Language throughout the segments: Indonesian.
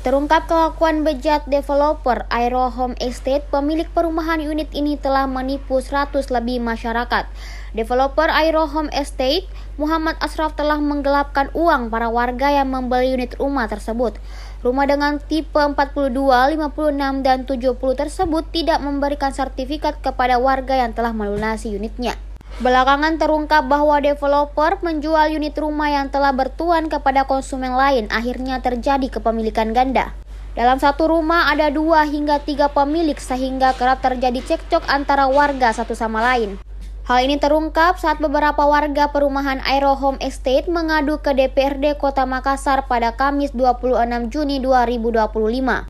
Terungkap kelakuan bejat developer Aero Home Estate, pemilik perumahan unit ini telah menipu 100 lebih masyarakat. Developer Aero Home Estate, Muhammad Ashraf, telah menggelapkan uang para warga yang membeli unit rumah tersebut. Rumah dengan tipe 42, 56, dan 70 tersebut tidak memberikan sertifikat kepada warga yang telah melunasi unitnya. Belakangan terungkap bahwa developer menjual unit rumah yang telah bertuan kepada konsumen lain, akhirnya terjadi kepemilikan ganda. Dalam satu rumah ada 2 hingga 3 pemilik sehingga kerap terjadi cekcok antara warga satu sama lain. Hal ini terungkap saat beberapa warga perumahan Aero Home Estate mengadu ke DPRD Kota Makassar pada Kamis 26 Juni 2025.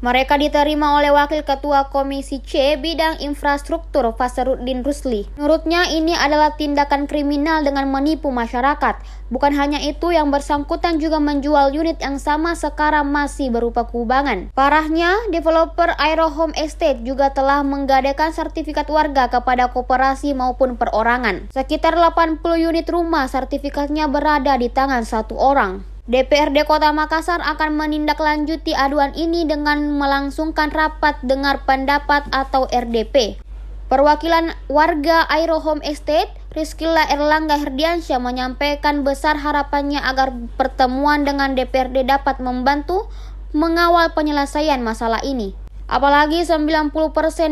Mereka diterima oleh Wakil Ketua Komisi C Bidang Infrastruktur Fasruddin Rusli. Menurutnya ini adalah tindakan kriminal dengan menipu masyarakat. Bukan hanya itu, yang bersangkutan juga menjual unit yang sama sekarang masih berupa kubangan. Parahnya, developer Aero Home Estate juga telah menggadaikan sertifikat warga kepada koperasi maupun perorangan. Sekitar 80 unit rumah sertifikatnya berada di tangan satu orang. DPRD Kota Makassar akan menindaklanjuti aduan ini dengan melangsungkan rapat dengar pendapat atau RDP. Perwakilan warga Aero Home Estate, Rizkila Erlangga Herdiansyah, menyampaikan besar harapannya agar pertemuan dengan DPRD dapat membantu mengawal penyelesaian masalah ini. Apalagi 90%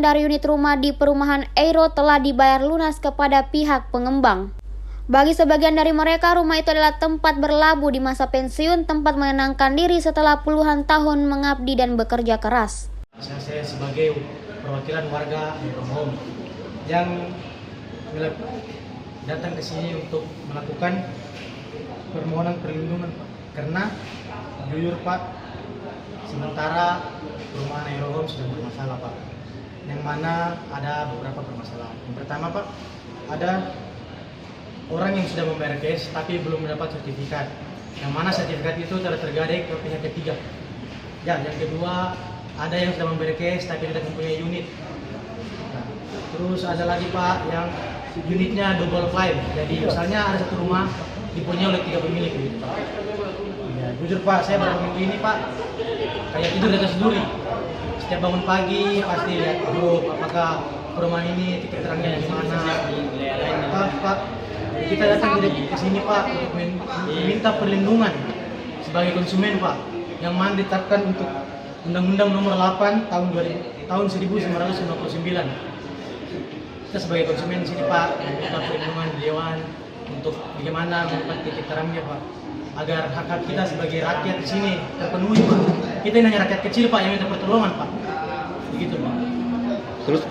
dari unit rumah di perumahan Aero telah dibayar lunas kepada pihak pengembang. Bagi sebagian dari mereka, rumah itu adalah tempat berlabuh di masa pensiun, tempat menenangkan diri setelah puluhan tahun mengabdi dan bekerja keras. Saya sebagai perwakilan warga Aero Home yang datang ke sini untuk melakukan permohonan perlindungan, Pak. Karena jujur, Pak, sementara perumahan Aero Home sudah bermasalah, Pak. Yang mana ada beberapa permasalahan. Yang pertama, Pak, ada orang yang sudah membayar cash tapi belum mendapat sertifikat, yang mana sertifikat itu telah tergadai ke pihak ketiga. Dan yang kedua, ada yang sudah membayar cash tapi tidak mempunyai unit. Nah, terus ada lagi, Pak, yang unitnya double claim. Jadi misalnya ada satu rumah dipunyai oleh 3 pemilik gitu, Pak. Ya, jujur, Pak, saya baru minggu ini, Pak, kayak tidur di atas duri. Setiap bangun pagi pasti lihat grup apakah perumahan ini titik terangnya di mana. Pak, kita datang ke sini, Pak, untuk meminta perlindungan sebagai konsumen, Pak, yang mana ditetapkan untuk Undang-Undang Nomor 8 tahun 1959. Kita sebagai konsumen di sini, Pak, meminta perlindungan di Dewan untuk bagaimana membuat titik terangnya, Pak, agar hak-hak kita sebagai rakyat di sini terpenuhi, Pak. Kita ini hanya rakyat kecil, Pak, yang minta pertolongan, Pak. Begitu, Pak. Terus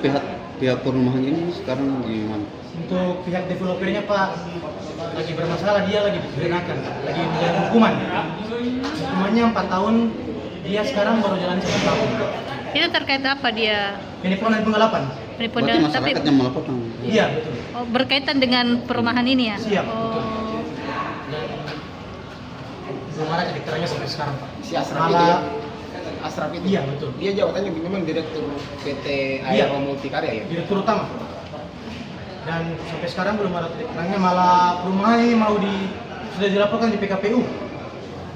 pihak perumahan ini sekarang gimana? Untuk pihak developernya, Pak, lagi bermasalah, dia lagi dipidanakan, lagi menjalani hukuman. Hukumannya 4 tahun, dia sekarang baru jalan 1 tahun. Itu terkait apa dia? Penipuan dan penggelapan. Penipuan Berarti dan masyarakat yang melaporkan? Iya, betul. oh, berkaitan dengan perumahan ini ya? Siap, betul. Oh. Dan belum ada titik terangnya sampai sekarang, Pak. Si Ashraf itu ya? Ashraf itu? Iya, betul. Dia jabatannya memang direktur PT Iya. Aero Multikarya ya? Direktur utama. Dan sampai sekarang belum ada titik terangnya, malah perumahan ini sudah dilaporkan di PKPU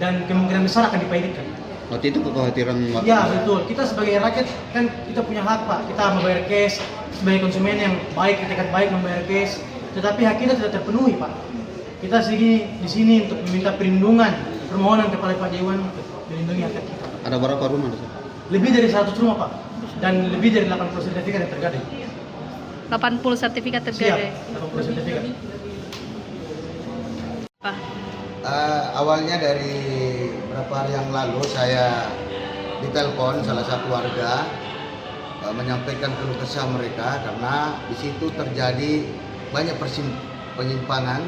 dan kemungkinan besar akan dipilotkan. Waktu itu kekhawatiran warga? Ya, betul. Kita sebagai rakyat kan kita punya hak, Pak. Kita membayar cash sebagai konsumen yang baik, etikat baik membayar cash. Tetapi hak kita tidak terpenuhi, Pak. Kita di sini untuk meminta perlindungan, permohonan kepada Pak Dewan untuk melindungi hak kita. Ada berapa rumah? Lebih dari 100 rumah, Pak. Dan lebih dari 80 sertifikat yang tergadai. 80 sertifikat Siap, tergadai. 80 sertifikat. Apa? Awalnya dari beberapa hari yang lalu saya ditelepon salah satu warga menyampaikan keluh kesah mereka karena di situ terjadi banyak penyimpangan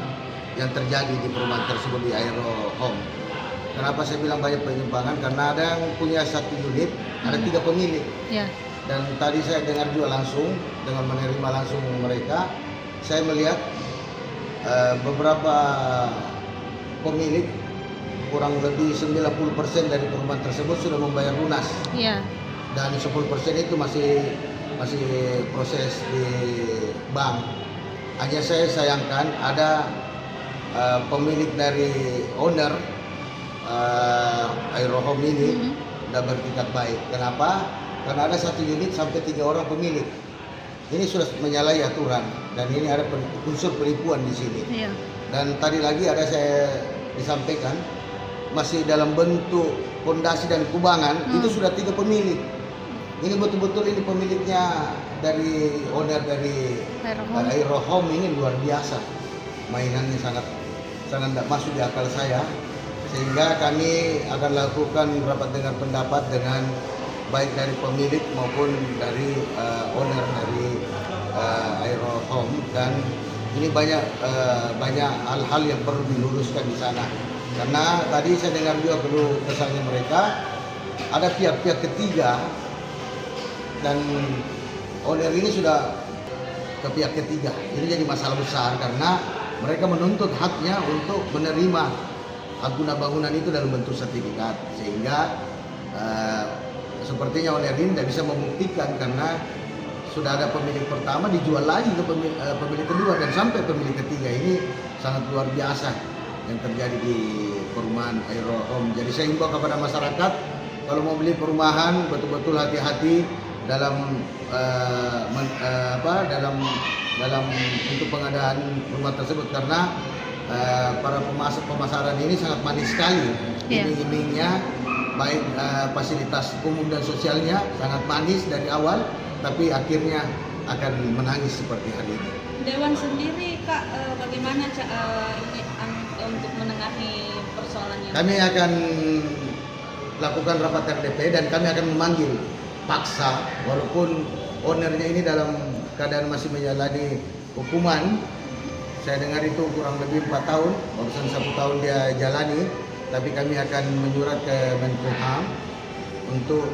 yang terjadi di perumahan tersebut di Aero Home. Kenapa saya bilang banyak penyimpangan? Karena ada yang punya 1 unit, ada 3 pemilik. Ya. Dan tadi saya dengar juga langsung dengan menerima langsung mereka, saya melihat beberapa pemilik, kurang lebih 90% dari perumahan tersebut sudah membayar lunas. Iya. Dan 10% itu masih proses di bank. Hanya saya sayangkan ada pemilik dari owner Aero Home ini sudah bertingkat baik. Kenapa? Karena ada satu unit sampai 3 orang pemilik. Ini sudah menyalahi aturan dan ini ada unsur penipuan di sini. Iya. Dan tadi lagi ada saya disampaikan masih dalam bentuk pondasi dan kubangan itu sudah 3 pemilik. Ini betul-betul ini pemiliknya dari owner dari Aero Home ini luar biasa. Mainannya sangat tidak masuk di akal saya. Sehingga kami akan lakukan rapat dengar pendapat dengan baik dari pemilik maupun dari owner dari Aero Home, dan ini banyak hal-hal yang perlu diluruskan di sana. Karena tadi saya dengar juga perlu kesannya mereka ada pihak-pihak ketiga dan owner ini sudah ke pihak ketiga. Ini jadi masalah besar karena mereka menuntut haknya untuk menerima hak guna bangunan itu dalam bentuk sertifikat, sehingga sepertinya owner ini tidak bisa membuktikan karena sudah ada pemilik pertama dijual lagi ke pemilik kedua dan sampai pemilik ketiga. Ini sangat luar biasa yang terjadi di perumahan Aero Home. Jadi saya himbau kepada masyarakat kalau mau beli perumahan betul-betul hati-hati dalam dalam untuk pengadaan rumah tersebut karena para pemasaran ini sangat manis sekali. Iming-imingnya baik fasilitas umum dan sosialnya sangat manis dari awal, tapi akhirnya akan menangis seperti hal ini. Dewan sendiri Kak, bagaimana untuk menengahi persoalan yang Kami akan lakukan rapat RDP dan kami akan memanggil paksa walaupun ownernya ini dalam keadaan masih menjalani hukuman. Saya dengar itu kurang lebih 4 tahun, barusan 1 tahun dia jalani, tapi kami akan menyurat ke Menkumham untuk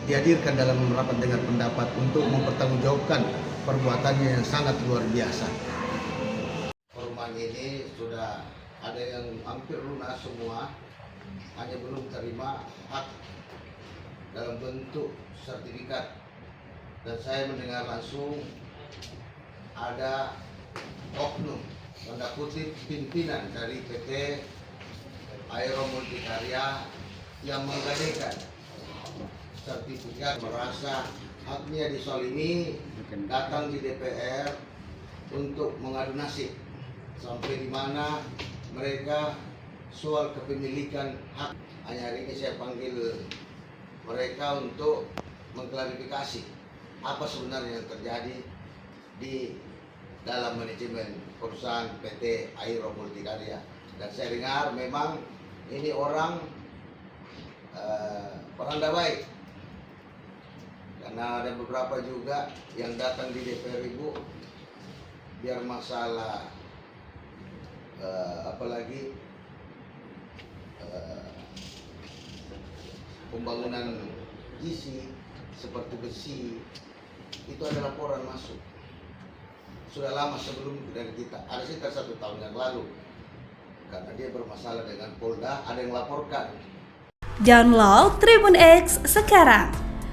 dihadirkan dalam rapat dengar pendapat untuk mempertanggungjawabkan perbuatannya yang sangat luar biasa. Perumahan ini sudah ada yang hampir lunas semua, hanya belum terima hak dalam bentuk sertifikat. Dan saya mendengar langsung ada oknum, tanda kutip pimpinan dari PT Aero Multikarya yang menggadaikan sertifikat, merasa haknya disolimi, datang di DPR untuk mengadu nasib sampai di mana mereka soal kepemilikan hak. Hanya hari ini saya panggil mereka untuk mengklarifikasi apa sebenarnya yang terjadi di dalam manajemen perusahaan PT Aero Multikarya. Dan saya dengar memang ini orang peranda baik, karena ada beberapa juga yang datang di DPR Ibu biar masalah apalagi pembangunan gizi seperti besi itu ada laporan masuk sudah lama sebelum dari kita, ada sekitar 1 tahun yang lalu, karena dia bermasalah dengan Polda, ada yang laporkan. Download Tribun X sekarang,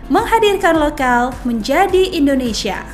menghadirkan lokal menjadi Indonesia.